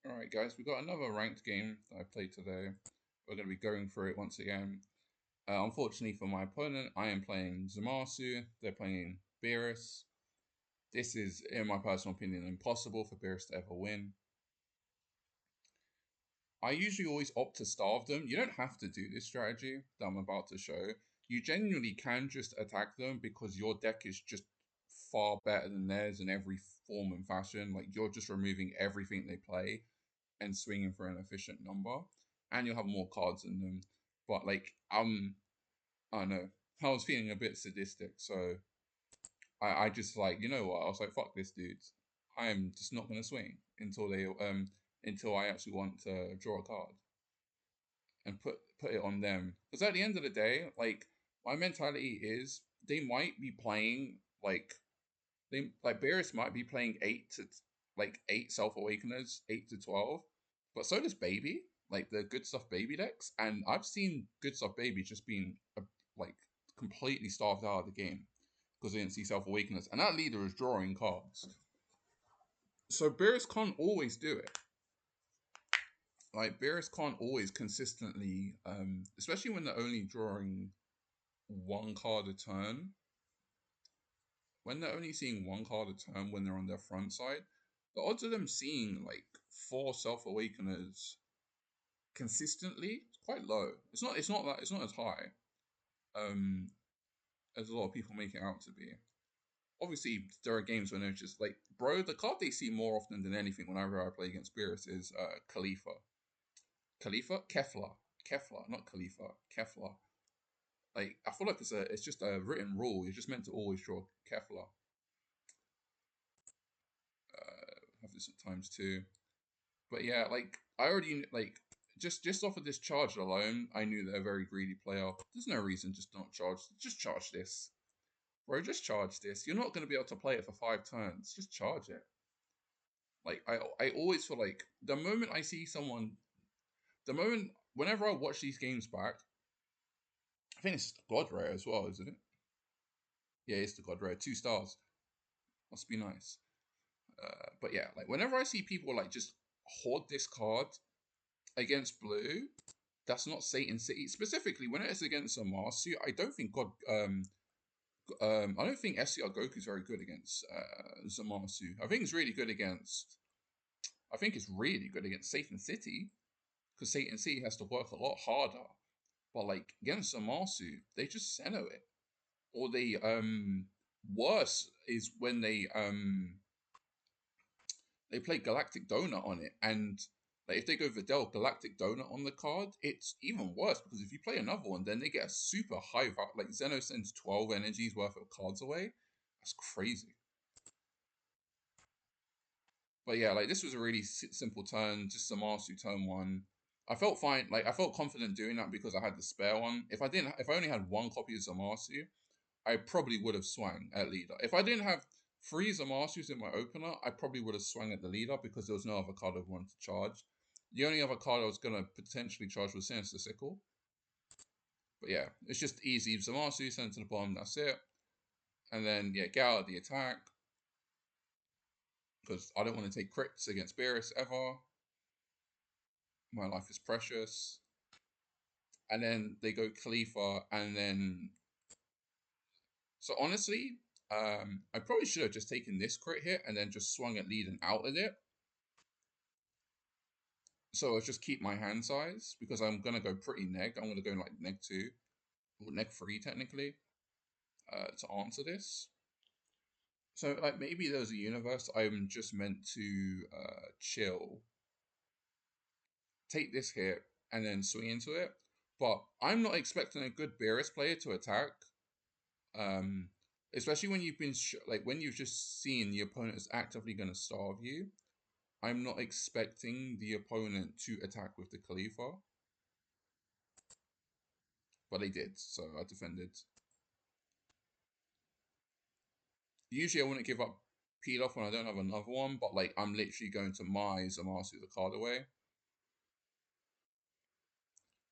Alright guys, we got another ranked game that I played today. We're going to be going through it once again. Unfortunately for my opponent, I am playing Zamasu, they're playing Beerus. This is, in my personal opinion, impossible for Beerus to ever win. I usually always opt to starve them. You don't have to do this strategy that I'm about to show. You genuinely can just attack them because your deck is just far better than theirs in every form and fashion. Like, you're just removing everything they play and swinging for an efficient number, and you'll have more cards in them. But like, I don't know. I was feeling a bit sadistic, so I just like, you know what? I was like, fuck this, dude. I am just not gonna swing until I actually want to draw a card and put it on them. Because at the end of the day, like, my mentality is they might be playing Beerus might be playing eight Self Awakeners, 8 to 12, but so does Baby, like the Good Stuff Baby decks, and I've seen Good Stuff Baby just being like completely starved out of the game because they didn't see Self Awakeners, and that leader is drawing cards. So Beerus can't always do it. Like Beerus can't always consistently, especially when they're only drawing one card a turn. When they're only seeing one card a turn when they're on their front side, the odds of them seeing like four Self Awakeners consistently is quite low. It's not as high um as a lot of people make it out to be. Obviously, there are games when they're just like, bro, the card they see more often than anything whenever I play against Beerus is Khalifa. Khalifa? Kefla, not Khalifa. Kefla. Like, I feel like it's just a written rule. You're just meant to always draw Kefla. Have this at times too. But yeah, like I already like just off of this charge alone, I knew they're a very greedy player. There's no reason just not charge. Just charge this, bro. Just charge this. You're not gonna be able to play it for 5 turns. Just charge it. Like I always feel like the moment I see someone, the moment whenever I watch these games back, I think it's God Rare as well, isn't it? Yeah, it's the God Rare. 2 stars. Must be nice. But yeah, like whenever I see people like just hoard this card against blue, that's not Satan City. Specifically, when it is against Zamasu, I don't think SCR Goku is very good against Zamasu. I think it's really good against. I think it's really good against Satan City because Satan City has to work a lot harder. But like against Zamasu, they just Seno it, or they worse is when they play Galactic Donut on it, and like if they go Videl Galactic Donut on the card, it's even worse because if you play another one, then they get a super high value. Like Zen-Oh sends 12 energies worth of cards away. That's crazy. But yeah, like this was a really simple turn, just Zamasu turn one. I felt fine, like I felt confident doing that because I had the spare one. If I only had one copy of Zamasu, I probably would have swung at leader. If I didn't have three Zamasus in my opener, I probably would have swung at the leader because there was no other card I wanted to charge. The only other card I was going to potentially charge was Sinister Sickle. But yeah, it's just easy. Zamasu, send to the bottom, that's it. And then, yeah, get out of the attack because I don't want to take crits against Beerus ever. My life is precious. And then they go Khalifa, and then. So honestly, I probably should have just taken this crit hit and then just swung at lead and out of it. So I'll just keep my hand size because I'm gonna go pretty neg. I'm gonna go like neg 2 or neg 3 technically to answer this. So like maybe there's a universe I'm just meant to chill, take this hit, and then swing into it. But I'm not expecting a good Beerus player to attack. Um, Especially when you've been when you've just seen the opponent is actively going to starve you. I'm not expecting the opponent to attack with the Khalifa, but they did, so I defended. Usually I wouldn't give up Pilaf when I don't have another one, but like I'm literally going to Mai Zamasu the card away.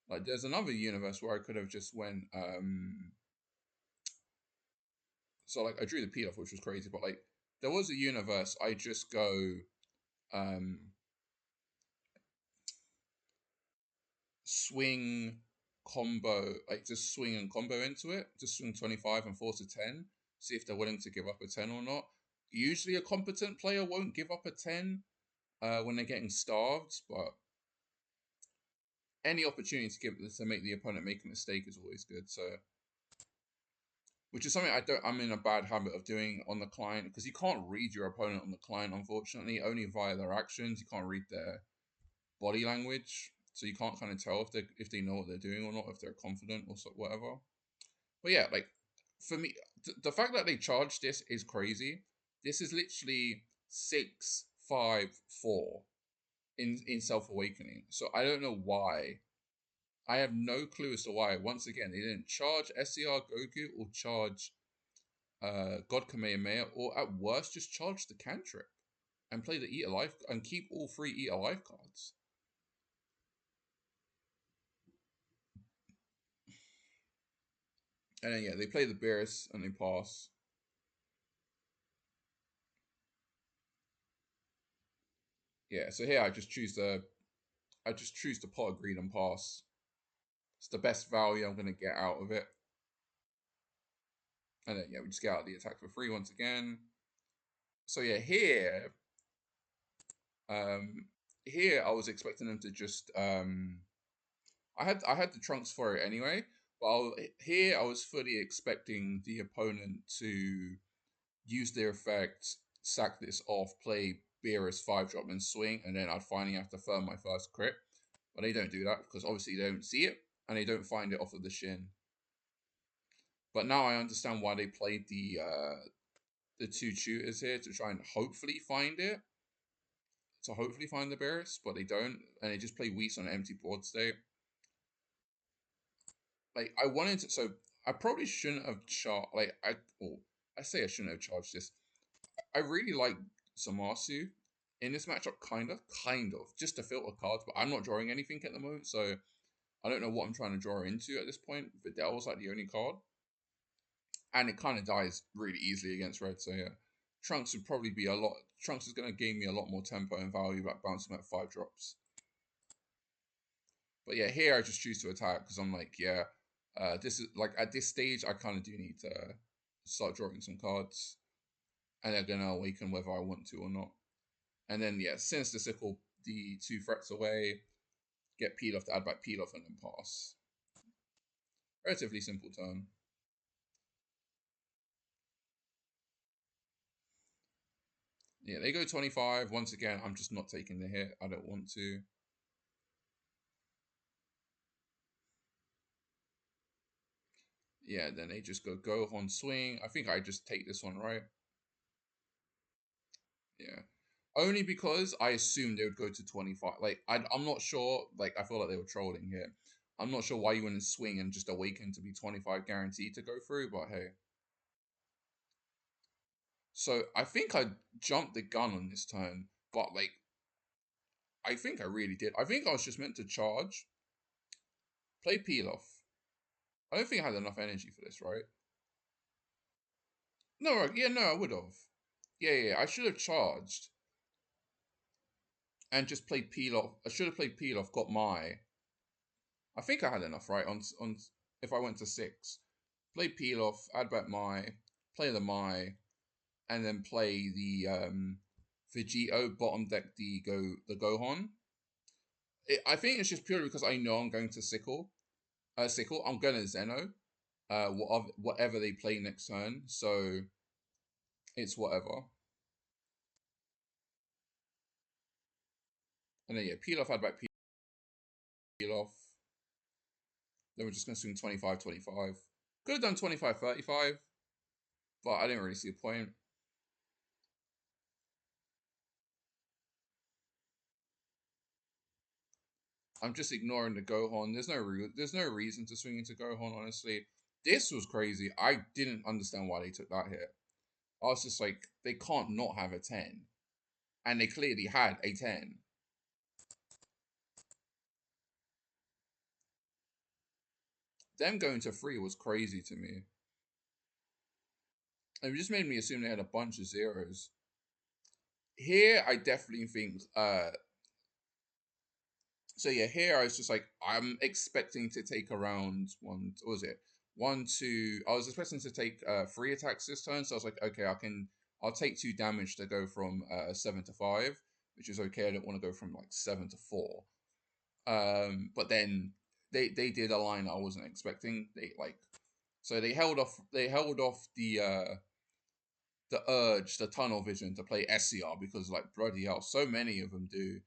Like there's another universe where I could have just went so like I drew the Pilaf, which was crazy, but like there was a universe I just go um swing combo, like just swing and combo into it. Just swing 25 and force a 10. See if they're willing to give up a 10 or not. Usually a competent player won't give up a 10 when they're getting starved, but any opportunity to make the opponent make a mistake is always good. So, which is something I'm in a bad habit of doing on the client, because you can't read your opponent on the client, unfortunately, only via their actions. You can't read their body language, so you can't kind of tell if they know what they're doing or not, if they're confident or whatever. But yeah, like for me, the fact that they charged this is crazy. This is literally 6-5-4 in Self-Awakening. So I don't know why. I have no clue as to why. Once again, they didn't charge SCR Goku or charge God Kamehameha, or at worst just charge the cantrip and play the Eat Alive and keep all 3 Eat Alive cards. And then yeah, they play the Beerus and they pass. Yeah, so here I just choose the pot of greed and pass. It's the best value I'm gonna get out of it. And then yeah, we just get out the attack for free once again. So yeah, here I was expecting them to just I had the trunks for it anyway, but here I was fully expecting the opponent to use their effect, sack this off, play Beerus 5-drop and swing, and then I'd finally have to firm my first crit. But they don't do that because obviously they don't see it and they don't find it off of the shin. But now I understand why they played the 2 tutors here, to try and hopefully find it. To hopefully find the Beerus, but they don't, and they just play Whis on an empty board state. Like I wanted to, so I probably shouldn't have charged. Like I say I shouldn't have charged this. I really like Zamasu in this matchup, kind of, just to filter cards, but I'm not drawing anything at the moment, so I don't know what I'm trying to draw into at this point. Videl was like the only card, and it kind of dies really easily against red. So yeah, Trunks would probably be a lot. Trunks is going to gain me a lot more tempo and value by bouncing at 5 drops. But yeah, here I just choose to attack because I'm like, yeah, this is like at this stage I kind of do need to start drawing some cards, and they're gonna awaken whether I want to or not. And then yeah, Sinister Sickle the 2 threats away, get Pilaf to add back Pilaf and then pass. Relatively simple turn. Yeah, they go 25. Once again, I'm just not taking the hit. I don't want to. Yeah, then they just go Gohan swing. I think I just take this one, right? Yeah. Only because I assumed they would go to 25. Like, I'm not sure. Like, I feel like they were trolling here. I'm not sure why you wouldn't swing and just awaken to be 25 guaranteed to go through, but hey. So, I think I jumped the gun on this turn, but, like, I think I really did. I think I was just meant to charge, play Pilaf. I don't think I had enough energy for this, right? No, yeah, no, I would have. Yeah, I should have charged and just played Pilaf. I should have played Pilaf, got Mai. I think I had enough, right? On if I went to 6, play Pilaf, add back Mai, play the Mai, and then play the Vegito, bottom deck the Gohan. I think it's just purely because I know I'm going to Sickle. I'm going to Zen-Oh. Whatever they play next turn, so it's whatever. And then yeah, Pilaf, add back Pilaf. Then we're just going to swing 25-25. Could have done 25-35, but I didn't really see a point. I'm just ignoring the Gohan. There's no reason to swing into Gohan, honestly. This was crazy. I didn't understand why they took that hit. I was just like, they can't not have a 10. And they clearly had a 10. Them going to 3 was crazy to me. It just made me assume they had a bunch of zeros. Here, I definitely think So yeah, here I was just like, I'm expecting to take around one. What was it? 1, 2. I was expecting to take 3 attacks this turn, so I was like, okay, I'll take 2 damage to go from 7 to 5, which is okay. I don't want to go from like 7 to 4. But then they did a line I wasn't expecting. They held off the urge, the tunnel vision to play SCR because like bloody hell, so many of them do.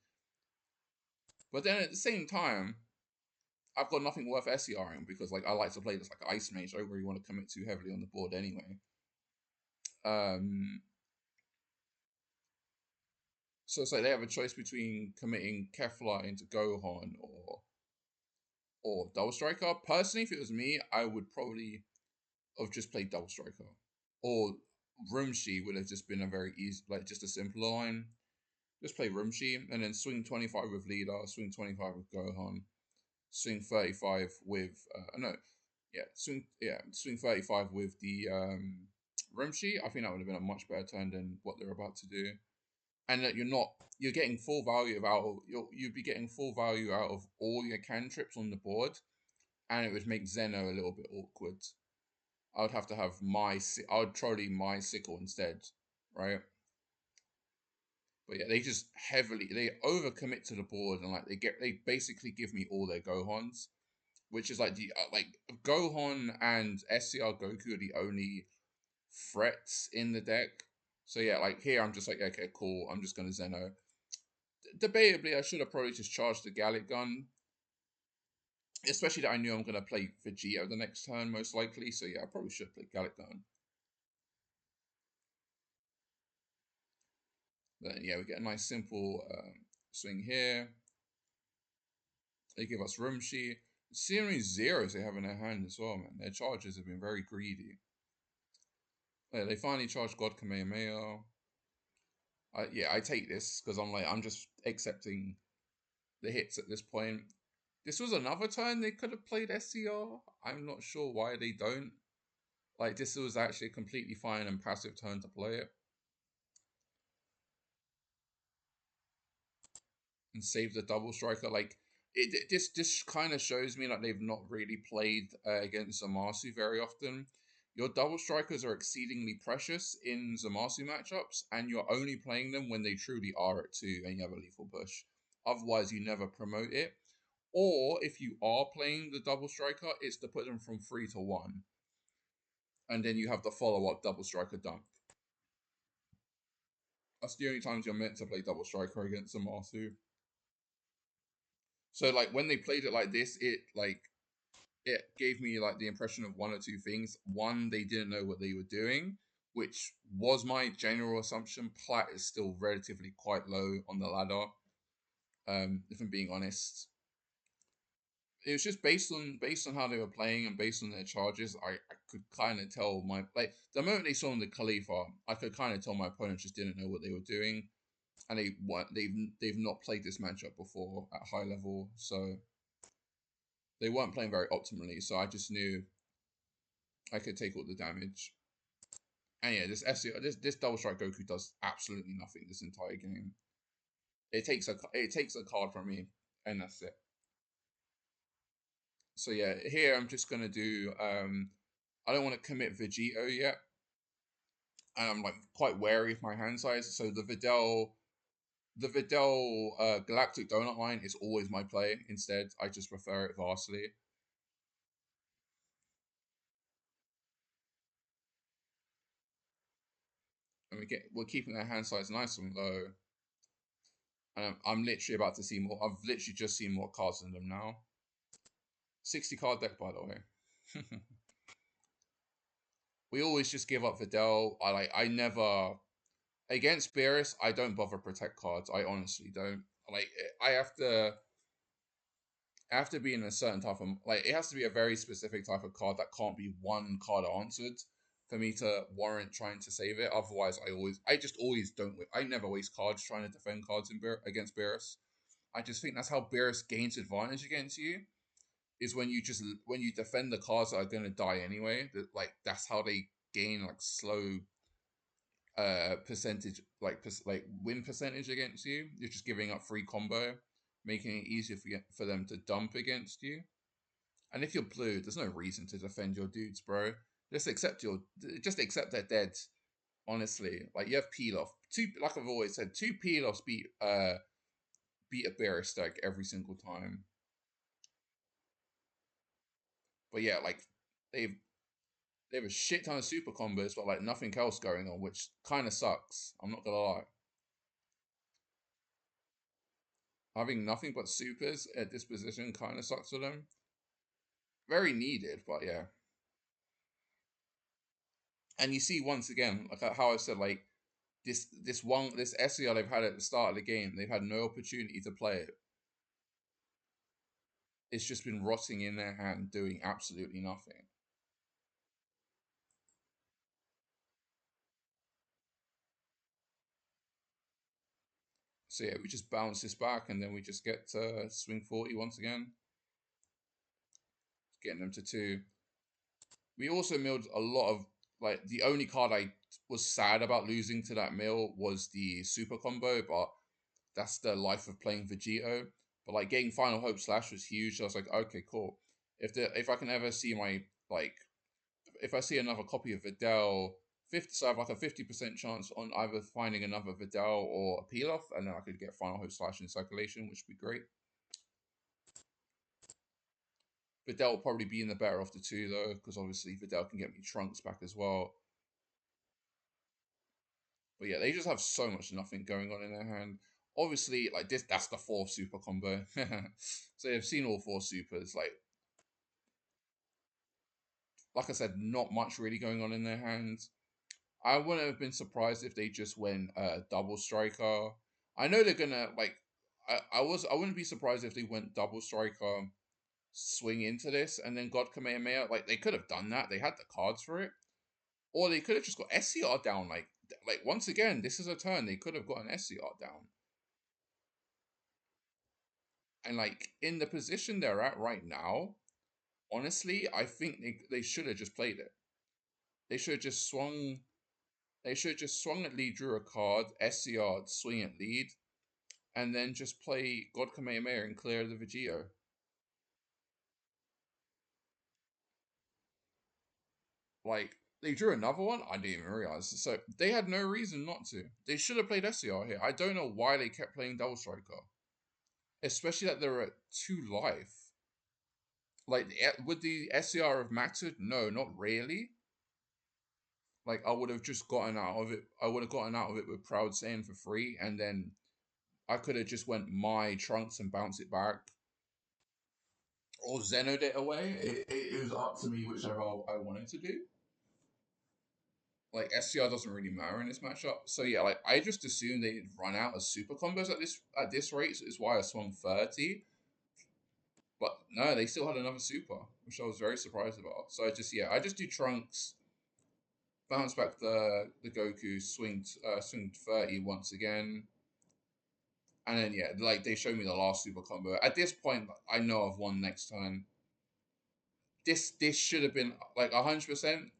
But then at the same time, I've got nothing worth SCRing because like I like to play this like Ice Mage. I don't really want to commit too heavily on the board anyway. So it's like they have a choice between committing Kefla into Gohan or Double Striker. Personally, if it was me, I would probably have just played Double Striker. Or Rumshi would have just been a very easy, like just a simpler line. Just play Rumshi and then swing 25 with Leader, swing 25 with Gohan, swing 35 with swing 35 with the Rumshi. I think that would have been a much better turn than what they're about to do. And that you're getting full value you'd be getting full value out of all your cantrips on the board, and it would make Zen-Oh a little bit awkward. I would have to have I would trolley my Sickle instead, right? But yeah, they overcommit to the board, and like they basically give me all their Gohans, which is like the like Gohan and SCR Goku are the only threats in the deck. So yeah, like here I'm just like, okay, cool, I'm just gonna Zen-Oh. Debatably, I should have probably just charged the Galick Gun, especially that I knew I'm gonna play Vegito the next turn most likely. So yeah, I probably should play Galick Gun. Then yeah, we get a nice simple swing here. They give us Rumshi. Series zeros they have in their hand as well, man. Their charges have been very greedy. Yeah, they finally charged God Kamehameha. I take this because I'm just accepting the hits at this point. This was another turn they could have played SCR. I'm not sure why they don't. Like, this was actually a completely fine and passive turn to play it. And save the double striker. Like, this kind of shows me like they've not really played against Zamasu very often. Your double strikers are exceedingly precious in Zamasu matchups, and you're only playing them when they truly are at 2 and you have a lethal push. Otherwise, you never promote it. Or if you are playing the double striker, it's to put them from 3 to 1. And then you have the follow-up double striker dunk. That's the only times you're meant to play double striker against Zamasu. So like when they played it like this, it gave me like the impression of one or two things. One, they didn't know what they were doing, which was my general assumption. Plat is still relatively quite low on the ladder. If I'm being honest, it was just based on how they were playing and based on their charges. I could kind of tell the moment they saw the Khalifa, I could kind of tell my opponent just didn't know what they were doing, and they've not played this matchup before at high level, so they weren't playing very optimally. So I just knew I could take all the damage. And yeah, this double strike Goku does absolutely nothing this entire game. It takes a card from me, and that's it. So yeah, here I'm just gonna do. I don't want to commit Vegito yet, and I'm like quite wary of my hand size. So the Videl Galactic Donut line is always my play. Instead, I just prefer it vastly. And we're keeping our hand size nice and low. And I'm literally about to see more. I've literally just seen more cards than them now. 60 card deck, by the way. We always just give up Videl. I never against Beerus. I don't bother protect cards. I honestly don't. Like I have to be in a certain type of it has to be a very specific type of card that can't be one card answered for me to warrant trying to save it. Otherwise, I just always don't. I never waste cards trying to defend cards against Beerus. I just think that's how Beerus gains advantage against you. Is when you defend the cards that are gonna die anyway. That's how they gain slow percentage win percentage against you. You're just giving up free combo. making it easier for them to dump against you. And if you're blue, there's no reason to defend your dudes, bro. Just accept they're dead. Honestly, like you have Pilaf. Like I've always said, two Pilafs beat a Beerus deck every single time. But yeah, like they've they have a shit ton of super combos, but like nothing else going on, which kind of sucks. I'm not gonna lie. Having nothing but supers at this position kind of sucks for them. Very needed, but yeah. And you see once again, like how I said, like this SER they've had at the start of the game, they've had no opportunity to play it. It's just been rotting in their hand, doing absolutely nothing. So yeah, we just bounce this back, and then we just get swing 40 once again, getting them to 2. We also milled a lot of, like, the only card I was sad about losing to that mill was the super combo, but that's the life of playing Vegito. But like getting Final Hope Slash was huge. I was like, okay, cool. If I can ever see my, like, if I see another copy of Videl, 50, so I have like a 50% chance on either finding another Videl or a Pilaf, and then I could get Final Hope Slash in circulation, which would be great. Videl will probably be in the better of the two though, because obviously Videl can get me Trunks back as well. But yeah, they just have so much nothing going on in their hand. Obviously, like this, that's the 4th super combo. So they've seen all 4 supers. Like I said, not much really going on in their hands. I wouldn't have been surprised if they just went double striker. I know they're gonna like. I wouldn't be surprised if they went double striker, swing into this, and then got Kamehameha. Like they could have done that. They had the cards for it, or they could have just got SCR down. Like once again, this is a turn they could have got an SCR down. And like in the position they're at right now, honestly, I think they should have just played it. They should have just swung. They should have just swung at lead, drew a card, SCR, swing at lead, and then just play God Kamehameha and clear the Vegito. Like, they drew another one? I didn't even realize. So, they had no reason not to. They should have played SCR here. I don't know why they kept playing Double Striker. Especially that they're at 2 life. Like, would the SCR have mattered? No, not really. Like, I would have just gotten out of it. I would have gotten out of it with Proud Saiyan for free, and then I could have just went my Trunks and bounced it back. Or Zen-Oh'd it away. It was up to me whichever I wanted to do. Like SCR doesn't really matter in this matchup. So yeah, like I just assumed they'd run out of super combos at this rate, so it's why I swung 30. But no, they still had another super, which I was very surprised about. So I just do Trunks, bounce back the Goku, swing 30 once again. And then yeah, like they showed me the last super combo. At this point, I know I've won next turn. This should have been like 100%.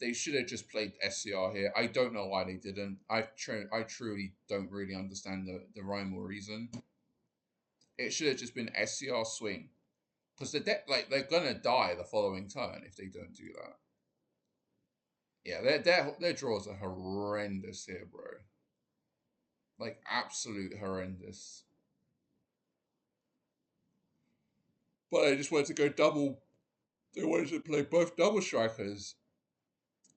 They should have just played SCR here. I don't know why they didn't. I truly don't really understand the rhyme or reason. It should have just been SCR swing, because they're gonna die the following turn if they don't do that. Yeah, their draws are horrendous here, bro. Like absolute horrendous. But I just wanted to go double. They wanted to play both double strikers,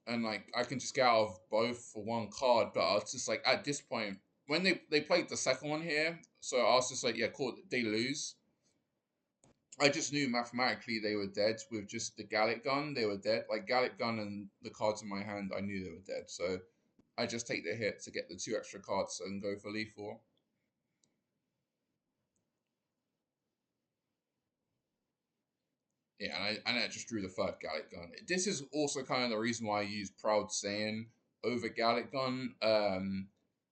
and like I can just get out of both for one card. But I was just like, at this point, when they played the second one here, so I was just like, yeah, cool, they lose. I just knew mathematically they were dead with just the Gallic Gun. They were dead. Like Gallic Gun and the cards in my hand, I knew they were dead. So I just take the hit to get the 2 extra cards and go for lethal. Yeah, and I just drew the 3rd Gallic Gun. This is also kind of the reason why I use Proud Saiyan over Gallic Gun.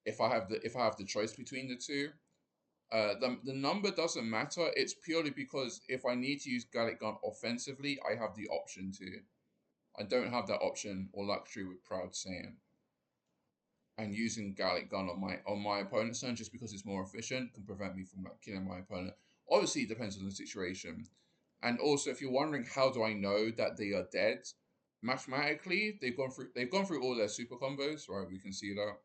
If I have the choice between the two, the number doesn't matter. It's purely because if I need to use Gallic Gun offensively, I have the option to. I don't have that option or luxury with Proud Saiyan. and using Galick Gun on my opponent's turn just because it's more efficient can prevent me from like killing my opponent. Obviously, it depends on the situation. And also, if you're wondering how do I know that they are dead, mathematically they've gone through all their super combos, right? We can see that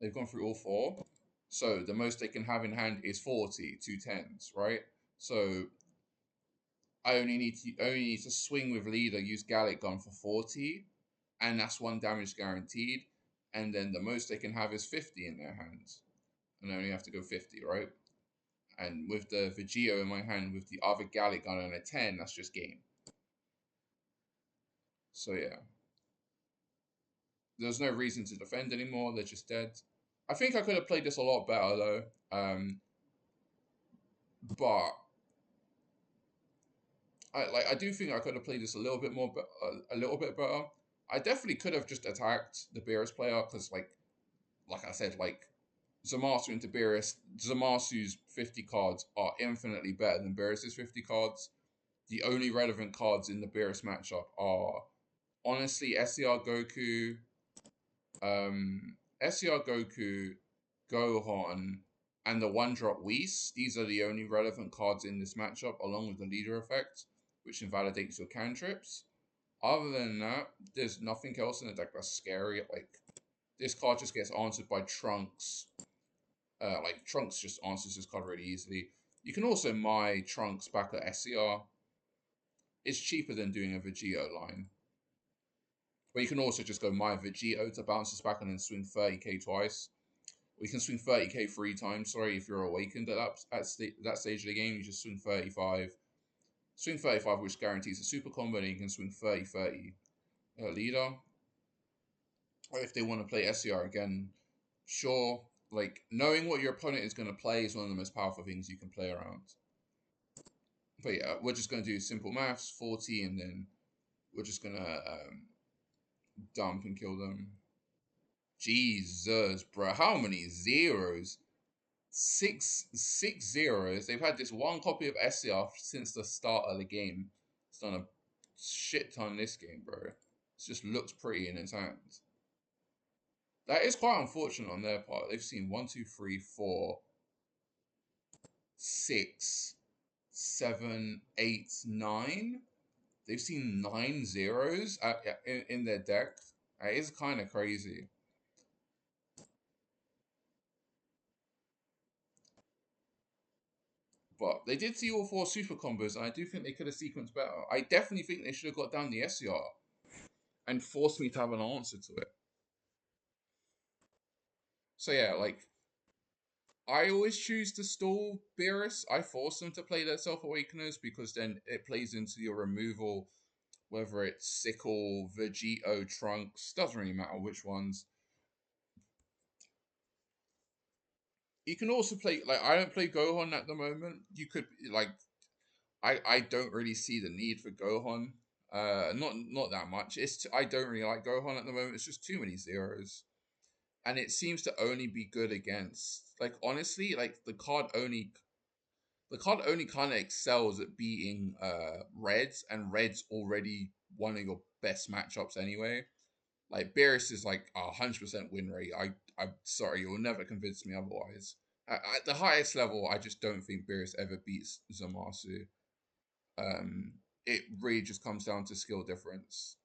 they've gone through all four. So the most they can have in hand is 40, 2 10s, right? So I only need to swing with leader, use Galick Gun for 40, and that's 1 damage guaranteed. And then the most they can have is 50 in their hands. And I only have to go 50, right? And with the Vegito in my hand with the other Galick Gun and a 10, that's just game. So yeah. There's no reason to defend anymore, they're just dead. I think I could have played this a lot better though. But I do think I could have played this a little bit more, a little bit better. I definitely could have just attacked the Beerus player because, like I said, like Zamasu into Beerus, Zamasu's 50 cards are infinitely better than Beerus's 50 cards. The only relevant cards in the Beerus matchup are honestly SCR Goku, SCR Goku, Gohan, and the one drop Whis. These are the only relevant cards in this matchup, along with the leader effect, which invalidates your cantrips. Other than that, there's nothing else in the deck that's scary. Like, this card just gets answered by Trunks. Like, Trunks just answers this card really easily. You can also Mai Trunks back at SCR. It's cheaper than doing a Vegito line. But you can also just go Mai Vegito to bounce this back and then swing 30k twice. Or you can swing 30k 3 times, sorry, if you're awakened at that stage of the game. You just swing 35. Swing 35, which guarantees a super combo, and you can swing 30-30 leader. Or if they want to play SCR again, sure. Like, knowing what your opponent is going to play is one of the most powerful things you can play around. But yeah, we're just going to do simple maths, 40, and then we're just going to dump and kill them. Jesus, bro. How many zeros? Six zeros. They've had this one copy of SCR since the start of the game. It's done a shit ton this game, bro. It just looks pretty in its hands. That is quite unfortunate on their part. They've seen 1, 2, 3, 4, 6, 7, 8, 9. They've seen 9 zeros in their deck. It is kind of crazy. But they did see all 4 super combos, and I do think they could have sequenced better. I definitely think they should have got down the SCR and forced me to have an answer to it. So yeah, like, I always choose to stall Beerus. I force them to play their Self-Awakeners because then it plays into your removal, whether it's Sickle, Vegito, Trunks, doesn't really matter which ones. You can also play, like, I don't play Gohan at the moment. You could, like, I don't really see the need for Gohan. Not that much. I don't really like Gohan at the moment. It's just too many zeros. And it seems to only be good against, like, honestly, like, the card only kind of excels at beating Reds, and Reds already one of your best matchups anyway. Like, Beerus is like 100% win rate. I'm sorry, you'll never convince me otherwise. At the highest level, I just don't think Beerus ever beats Zamasu. It really just comes down to skill difference.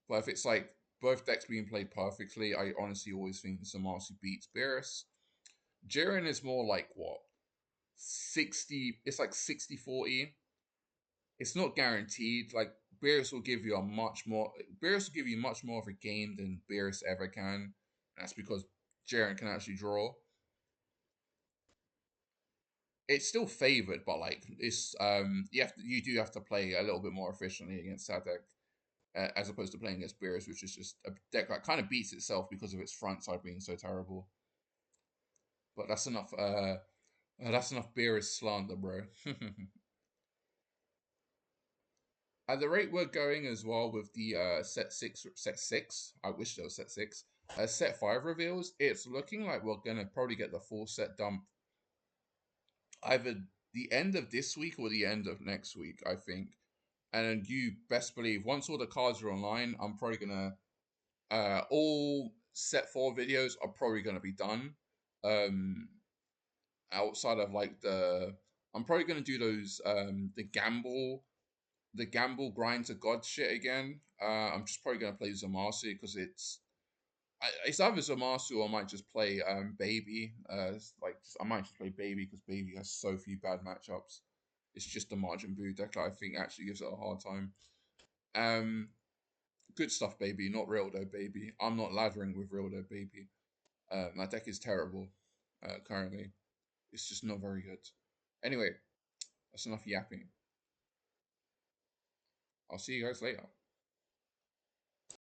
But if it's like both decks being played perfectly, I honestly always think Zamasu beats Beerus. Jiren is more like what? 60, it's like 60-40. It's not guaranteed. Like, Beerus will give you much more of a game than Beerus ever can. That's because Jiren can actually draw. It's still favored, but like, it's you do have to play a little bit more efficiently against that deck, as opposed to playing against Beerus, which is just a deck that kind of beats itself because of its front side being so terrible. But that's enough. That's enough Beerus slander, bro. At the rate we're going as well with the set six. I wish there was set 6. Set 5 reveals. It's looking like we're gonna probably get the full set dump either the end of this week or the end of next week, I think. And you best believe once all the cards are online, I'm probably gonna All set 4 videos are probably going to be done. Um, Outside of like I'm probably going to do those the gamble grind to god shit again. I'm just probably going to play Zamasu because it's either Zamasu or I might just play Baby. I might just play Baby because Baby has so few bad matchups. It's just the Margin Boo deck that I think actually gives it a hard time. Um, Good stuff, Baby. Not real though, Baby. I'm not lathering with real though, Baby. My deck is terrible currently. It's just not very good. Anyway, that's enough yapping. I'll see you guys later.